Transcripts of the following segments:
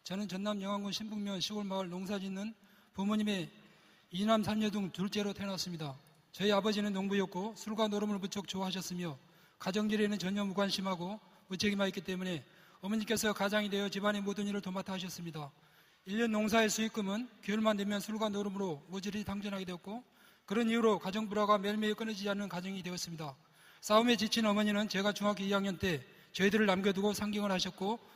저는 전남 영안군 신북면 시골마을 농사짓는 부모님의 이남 삼녀 중 둘째로 태어났습니다. 저희 아버지는 농부였고 술과 노름을 무척 좋아하셨으며 가정일에는 전혀 무관심하고 무책임하였기 때문에 어머니께서 가장이 되어 집안의 모든 일을 도맡아 하셨습니다. 1년 농사의 수익금은 겨울만 되면 술과 노름으로 모조리 당전하게 되었고 그런 이유로 가정 불화가 매일매일 끊어지지 않는 가정이 되었습니다. 싸움에 지친 어머니는 제가 중학교 2학년 때 저희들을 남겨두고 상경을 하셨고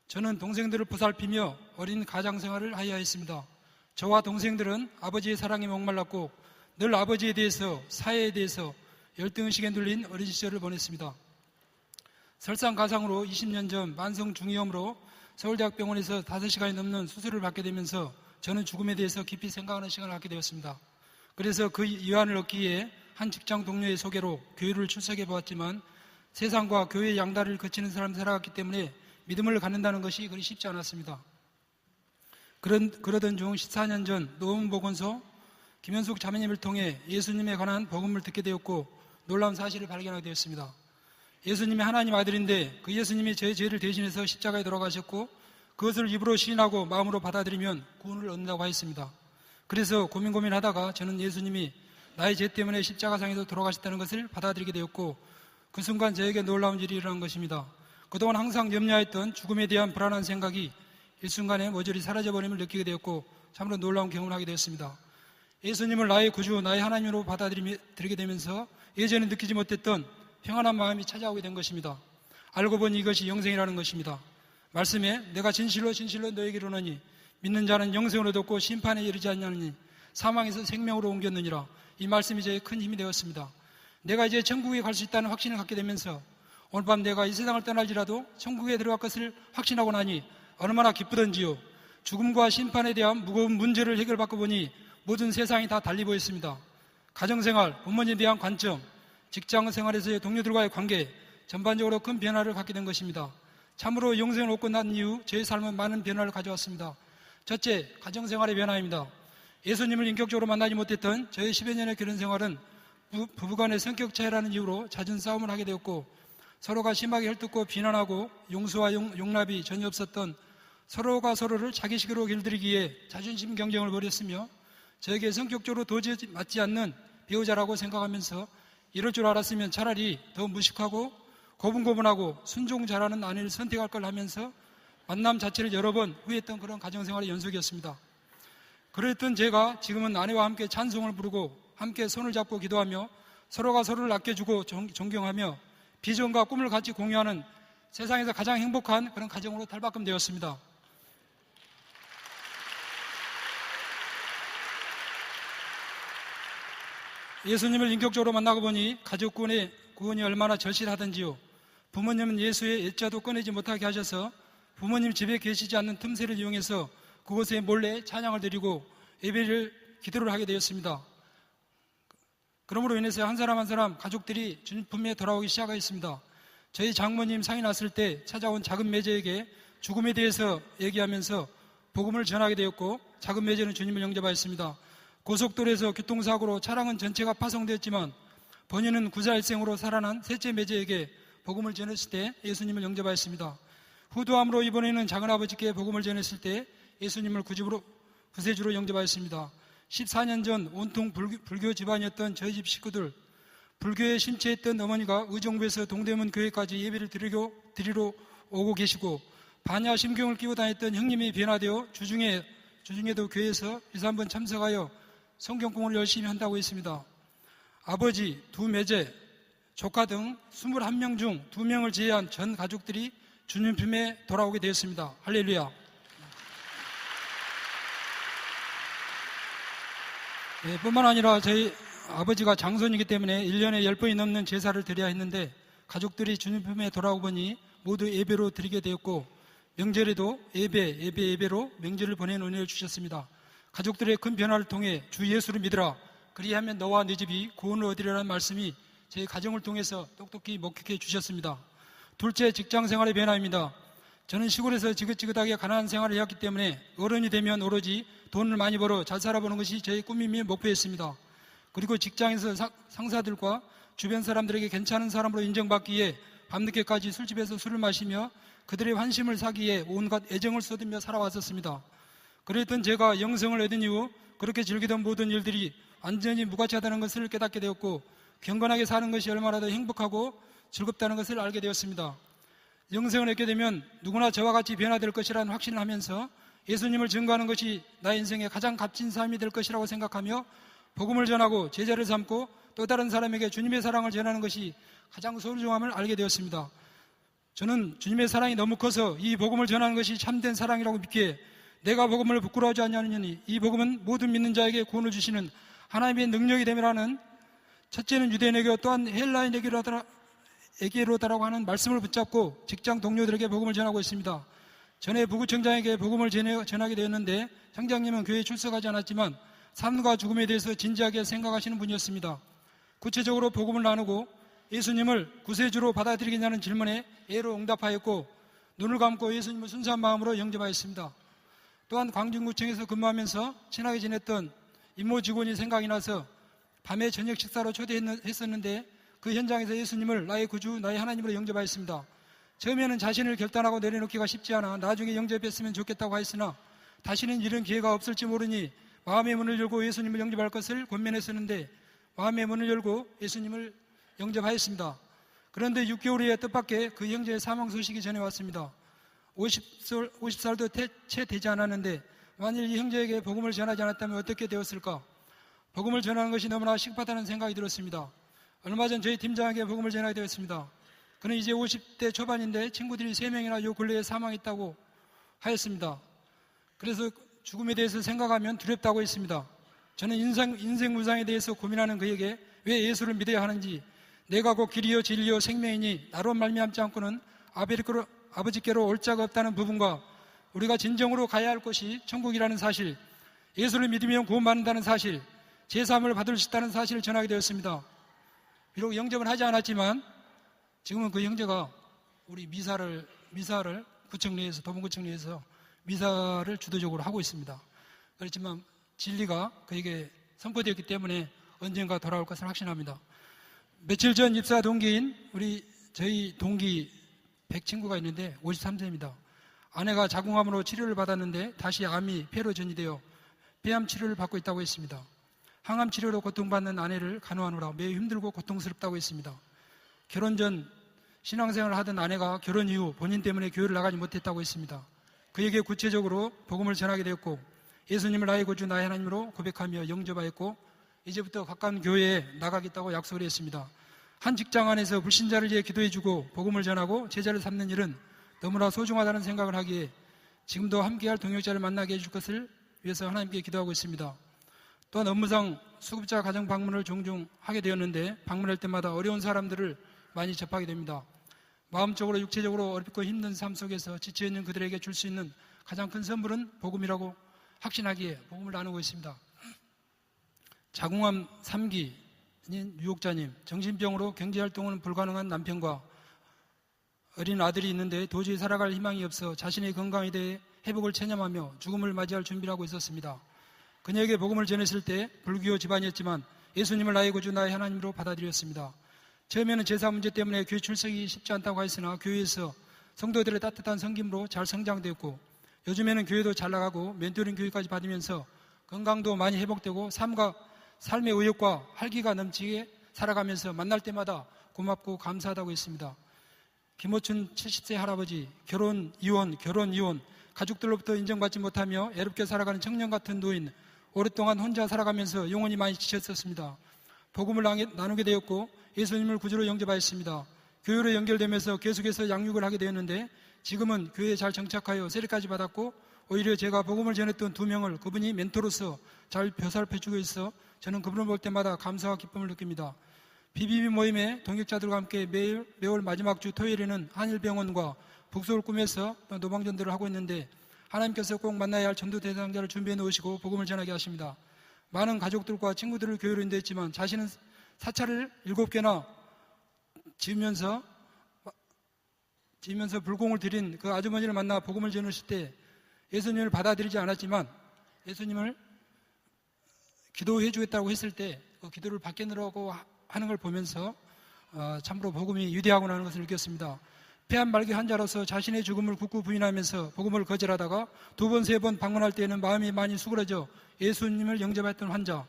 저는 동생들을 보살피며 어린 가장생활을 하여야 했습니다. 저와 동생들은 아버지의 사랑에 목말랐고 늘 아버지에 대해서 사회에 대해서 열등의식에 눌린 어린 시절을 보냈습니다. 설상가상으로 20년 전 만성 중이염으로 서울대학병원에서 5시간이 넘는 수술을 받게 되면서 저는 죽음에 대해서 깊이 생각하는 시간을 갖게 되었습니다. 그래서 그 유안을 얻기 위해 한 직장 동료의 소개로 교회를 출석해 보았지만 세상과 교회의 양다리를 거치는 삶을 살아갔기 때문에 믿음을 갖는다는 것이 그리 쉽지 않았습니다. 그러던 중 14년 전 노원보건소 김현숙 자매님을 통해 예수님에 관한 복음을 듣게 되었고 놀라운 사실을 발견하게 되었습니다. 예수님이 하나님 아들인데 그 예수님이 제 죄를 대신해서 십자가에 돌아가셨고 그것을 입으로 시인하고 마음으로 받아들이면 구원을 얻는다고 하였습니다. 그래서 고민하다가 저는 예수님이 나의 죄 때문에 십자가상에서 돌아가셨다는 것을 받아들이게 되었고 그 순간 저에게 놀라운 일이 일어난 것입니다. 그동안 항상 염려했던 죽음에 대한 불안한 생각이 일순간에 모조리 사라져버림을 느끼게 되었고 참으로 놀라운 경험을 하게 되었습니다. 예수님을 나의 구주, 나의 하나님으로 받아들이게 되면서 예전에 느끼지 못했던 평안한 마음이 찾아오게 된 것입니다. 알고 보니 이것이 영생이라는 것입니다. 말씀에 내가 진실로 너에게 이르노니 믿는 자는 영생을 얻었고 심판에 이르지 않냐니 사망에서 생명으로 옮겼느니라. 이 말씀이 저의 큰 힘이 되었습니다. 내가 이제 천국에 갈 수 있다는 확신을 갖게 되면서 오늘 밤 내가 이 세상을 떠날지라도 천국에 들어갈 것을 확신하고 나니 얼마나 기쁘던지요. 죽음과 심판에 대한 무거운 문제를 해결받고 보니 모든 세상이 다 달리 보였습니다. 가정생활, 부모님에 대한 관점, 직장생활에서의 동료들과의 관계, 전반적으로 큰 변화를 갖게 된 것입니다. 참으로 영생을 얻고 난 이후 저의 삶은 많은 변화를 가져왔습니다. 첫째, 가정생활의 변화입니다. 예수님을 인격적으로 만나지 못했던 저의 10여 년의 결혼생활은 부부간의 성격 차이라는 이유로 잦은 싸움을 하게 되었고 서로가 심하게 혈뜯고 비난하고 용서와 용납이 전혀 없었던 서로가 서로를 자기식으로 길들이기에 자존심 경쟁을 벌였으며 저에게 성격적으로 도저히 맞지 않는 배우자라고 생각하면서 이럴 줄 알았으면 차라리 더 무식하고 고분고분하고 순종 잘하는 아내를 선택할 걸 하면서 만남 자체를 여러 번 후회했던 그런 가정생활의 연속이었습니다. 그랬던 제가 지금은 아내와 함께 찬송을 부르고 함께 손을 잡고 기도하며 서로가 서로를 아껴주고 존경하며 비전과 꿈을 같이 공유하는 세상에서 가장 행복한 그런 가정으로 탈바꿈되었습니다. 예수님을 인격적으로 만나고 보니 가족 구원이 얼마나 절실하던지요. 부모님은 예수의 애자도 꺼내지 못하게 하셔서 부모님 집에 계시지 않는 틈새를 이용해서 그곳에 몰래 찬양을 드리고 예배를 기도를 하게 되었습니다. 그러므로 인해서 한 사람 한 사람 가족들이 주님 품에 돌아오기 시작하였습니다. 저희 장모님 상이 났을 때 찾아온 작은 매제에게 죽음에 대해서 얘기하면서 복음을 전하게 되었고 작은 매제는 주님을 영접하였습니다. 고속도로에서 교통사고로 차량은 전체가 파손되었지만 본인은 구자일생으로 살아난 셋째 매제에게 복음을 전했을 때 예수님을 영접하였습니다. 후두암으로 이번에는 작은아버지께 복음을 전했을 때 예수님을 구세주로 영접하였습니다. 14년 전 온통 불교 집안이었던 저희 집 식구들, 불교에 심취했던 어머니가 의정부에서 동대문 교회까지 예배를 드리러 오고 계시고 반야 심경을 끼고 다녔던 형님이 변화되어 주중에도 교회에서 2-3번 참석하여 성경공부를 열심히 한다고 했습니다. 아버지, 두 매제, 조카 등 21명 중 2명을 제외한 전 가족들이 주님 품에 돌아오게 되었습니다. 할렐루야. 뿐만 아니라 저희 아버지가 장손이기 때문에 1년에 10번이 넘는 제사를 드려야 했는데 가족들이 주님 품에 돌아오고 보니 모두 예배로 드리게 되었고 명절에도 예배로 명절을 보내는 은혜를 주셨습니다. 가족들의 큰 변화를 통해 주 예수를 믿으라. 그리하면 너와 네 집이 구원을 얻으리라는 말씀이 제 가정을 통해서 똑똑히 목격해 주셨습니다. 둘째, 직장생활의 변화입니다. 저는 시골에서 지긋지긋하게 가난한 생활을 해왔기 때문에 어른이 되면 오로지 돈을 많이 벌어 잘 살아보는 것이 제 꿈이며 목표였습니다. 그리고 직장에서 상사들과 주변 사람들에게 괜찮은 사람으로 인정받기 위해 밤늦게까지 술집에서 술을 마시며 그들의 환심을 사기 위해 온갖 애정을 쏟으며 살아왔었습니다. 그랬던 제가 영성을 얻은 이후 그렇게 즐기던 모든 일들이 완전히 무가치하다는 것을 깨닫게 되었고, 경건하게 사는 것이 얼마나 더 행복하고 즐겁다는 것을 알게 되었습니다. 영생을 얻게 되면 누구나 저와 같이 변화될 것이라는 확신을 하면서 예수님을 증거하는 것이 나의 인생의 가장 값진 삶이 될 것이라고 생각하며 복음을 전하고 제자를 삼고 또 다른 사람에게 주님의 사랑을 전하는 것이 가장 소중함을 알게 되었습니다. 저는 주님의 사랑이 너무 커서 이 복음을 전하는 것이 참된 사랑이라고 믿기에 내가 복음을 부끄러워하지 않냐느니 이 복음은 모든 믿는 자에게 구원을 주시는 하나님의 능력이 됨이라는, 첫째는 유대인에게 또한 헬라인에게로다라고 하는 말씀을 붙잡고 직장 동료들에게 복음을 전하고 있습니다. 전에 부구청장에게 복음을 전하게 되었는데 청장님은 교회에 출석하지 않았지만 삶과 죽음에 대해서 진지하게 생각하시는 분이었습니다. 구체적으로 복음을 나누고 예수님을 구세주로 받아들이겠냐는 질문에 예로 응답하였고 눈을 감고 예수님을 순수한 마음으로 영접하였습니다. 또한 광진구청에서 근무하면서 친하게 지냈던 임모 직원이 생각이 나서 밤에 저녁 식사로 초대했었는데 그 현장에서 예수님을 나의 구주, 나의 하나님으로 영접하였습니다. 처음에는 자신을 결단하고 내려놓기가 쉽지 않아 나중에 영접했으면 좋겠다고 하였으나 다시는 이런 기회가 없을지 모르니 마음의 문을 열고 예수님을 영접할 것을 권면했었는데 마음의 문을 열고 예수님을 영접하였습니다. 그런데 6개월 후에 뜻밖의 그 형제의 사망 소식이 전해왔습니다. 50살도 채 되지 않았는데 만일 이 형제에게 복음을 전하지 않았다면 어떻게 되었을까? 복음을 전하는 것이 너무나 식받다는 생각이 들었습니다. 얼마 전 저희 팀장에게 복음을 전하게 되었습니다. 그는 이제 50대 초반인데 친구들이 3명이나 요 근래에 사망했다고 하였습니다. 그래서 죽음에 대해서 생각하면 두렵다고 했습니다. 저는 인생 무상에 대해서 고민하는 그에게 왜 예수를 믿어야 하는지, 내가 곧 길이요 진리요 생명이니 나로 말미암지 않고는 아버지께로 올 자가 없다는 부분과 우리가 진정으로 가야 할 곳이 천국이라는 사실, 예수를 믿으면 구원받는다는 사실, 제사함을 받을 수 있다는 사실을 전하게 되었습니다. 비록 영접은 하지 않았지만 지금은 그 형제가 우리 미사를 구청 내에서, 도봉구청 내에서 미사를 주도적으로 하고 있습니다. 그렇지만 진리가 그에게 선포되었기 때문에 언젠가 돌아올 것을 확신합니다. 며칠 전 입사 동기인 저희 동기 100 친구가 있는데 53세입니다. 아내가 자궁암으로 치료를 받았는데 다시 암이 폐로 전이되어 폐암 치료를 받고 있다고 했습니다. 항암 치료로 고통받는 아내를 간호하느라 매우 힘들고 고통스럽다고 했습니다. 결혼 전 신앙생활을 하던 아내가 결혼 이후 본인 때문에 교회를 나가지 못했다고 했습니다. 그에게 구체적으로 복음을 전하게 되었고 예수님을 나의 구주 나의 하나님으로 고백하며 영접하였고 이제부터 가까운 교회에 나가겠다고 약속을 했습니다. 한 직장 안에서 불신자를 위해 기도해주고 복음을 전하고 제자를 삼는 일은 너무나 소중하다는 생각을 하기에 지금도 함께할 동역자를 만나게 해줄 것을 위해서 하나님께 기도하고 있습니다. 또한 업무상 수급자 가정 방문을 종종 하게 되었는데 방문할 때마다 어려운 사람들을 많이 접하게 됩니다. 마음적으로 육체적으로 어렵고 힘든 삶 속에서 지쳐있는 그들에게 줄 수 있는 가장 큰 선물은 복음이라고 확신하기에 복음을 나누고 있습니다. 자궁암 3기인 유혹자님, 정신병으로 경제활동은 불가능한 남편과 어린 아들이 있는데 도저히 살아갈 희망이 없어 자신의 건강에 대해 회복을 체념하며 죽음을 맞이할 준비를 하고 있었습니다. 그녀에게 복음을 전했을 때 불교 집안이었지만 예수님을 나의 구주 나의 하나님으로 받아들였습니다. 처음에는 제사 문제 때문에 교회 출석이 쉽지 않다고 했으나 교회에서 성도들의 따뜻한 섬김으로 잘 성장되었고 요즘에는 교회도 잘 나가고 멘토링 교육까지 받으면서 건강도 많이 회복되고 삶의 의욕과 활기가 넘치게 살아가면서 만날 때마다 고맙고 감사하다고 했습니다. 김호춘 70세 할아버지, 결혼 이혼 가족들로부터 인정받지 못하며 애롭게 살아가는 청년 같은 노인, 오랫동안 혼자 살아가면서 영혼이 많이 지쳤었습니다. 복음을 나누게 되었고 예수님을 구주로 영접하였습니다. 교회로 연결되면서 계속해서 양육을 하게 되었는데 지금은 교회에 잘 정착하여 세례까지 받았고 오히려 제가 복음을 전했던 2명을 그분이 멘토로서 잘 벼살펴주고 있어 저는 그분을 볼 때마다 감사와 기쁨을 느낍니다. BBB 모임의 동역자들과 함께 매월 마지막 주 토요일에는 한일병원과 북소를 꿈에서 노방전도를 하고 있는데 하나님께서 꼭 만나야 할 전도 대상자를 준비해 놓으시고 복음을 전하게 하십니다. 많은 가족들과 친구들을 교회로 인도했지만 자신은 사찰을 7개나 지으면서 불공을 들인 그 아주머니를 만나 복음을 전하실 때 예수님을 받아들이지 않았지만 예수님을 기도해 주겠다고 했을 때 그 기도를 받겠느라고 하는 걸 보면서 참으로 복음이 위대하구나 하는 것을 느꼈습니다. 폐암 말기 환자로서 자신의 죽음을 굳고 부인하면서 복음을 거절하다가 2번, 3번 방문할 때에는 마음이 많이 수그러져 예수님을 영접했던 환자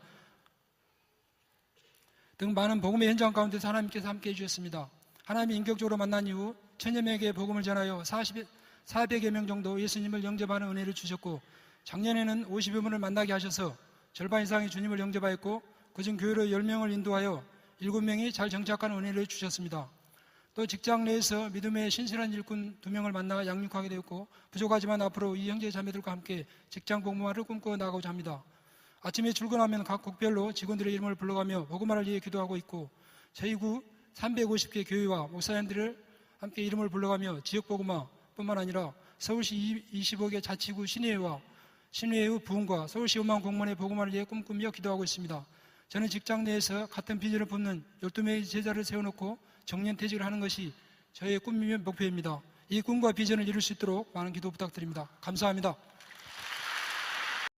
등 많은 복음의 현장 가운데서 하나님께서 함께 해주셨습니다. 하나님이 인격적으로 만난 이후 천여 명에게 복음을 전하여 400여 명 정도 예수님을 영접하는 은혜를 주셨고, 작년에는 50여 분을 만나게 하셔서 절반 이상이 주님을 영접하였고, 그중 교회로 10명을 인도하여 7명이 잘 정착하는 은혜를 주셨습니다. 또 직장 내에서 믿음의 신실한 일꾼 2명을 만나 양육하게 되었고, 부족하지만 앞으로 이 형제 자매들과 함께 직장 복무화를 꿈꿔 나가고자 합니다. 아침에 출근하면 각 국별로 직원들의 이름을 불러가며 복음화를 위해 기도하고 있고, 저희 구 350개 교회와 목사님들을 함께 이름을 불러가며 지역 복음화 뿐만 아니라 서울시 25개 자치구 신의회와 신의회의 부흥과 서울시 5만 공무원의 복음화를 위해 꿈꾸며 기도하고 있습니다. 저는 직장 내에서 같은 비전을 품는 12명의 제자를 세워놓고 정년퇴직을 하는 것이 저의 꿈이며 목표입니다. 이 꿈과 비전을 이룰 수 있도록 많은 기도 부탁드립니다. 감사합니다.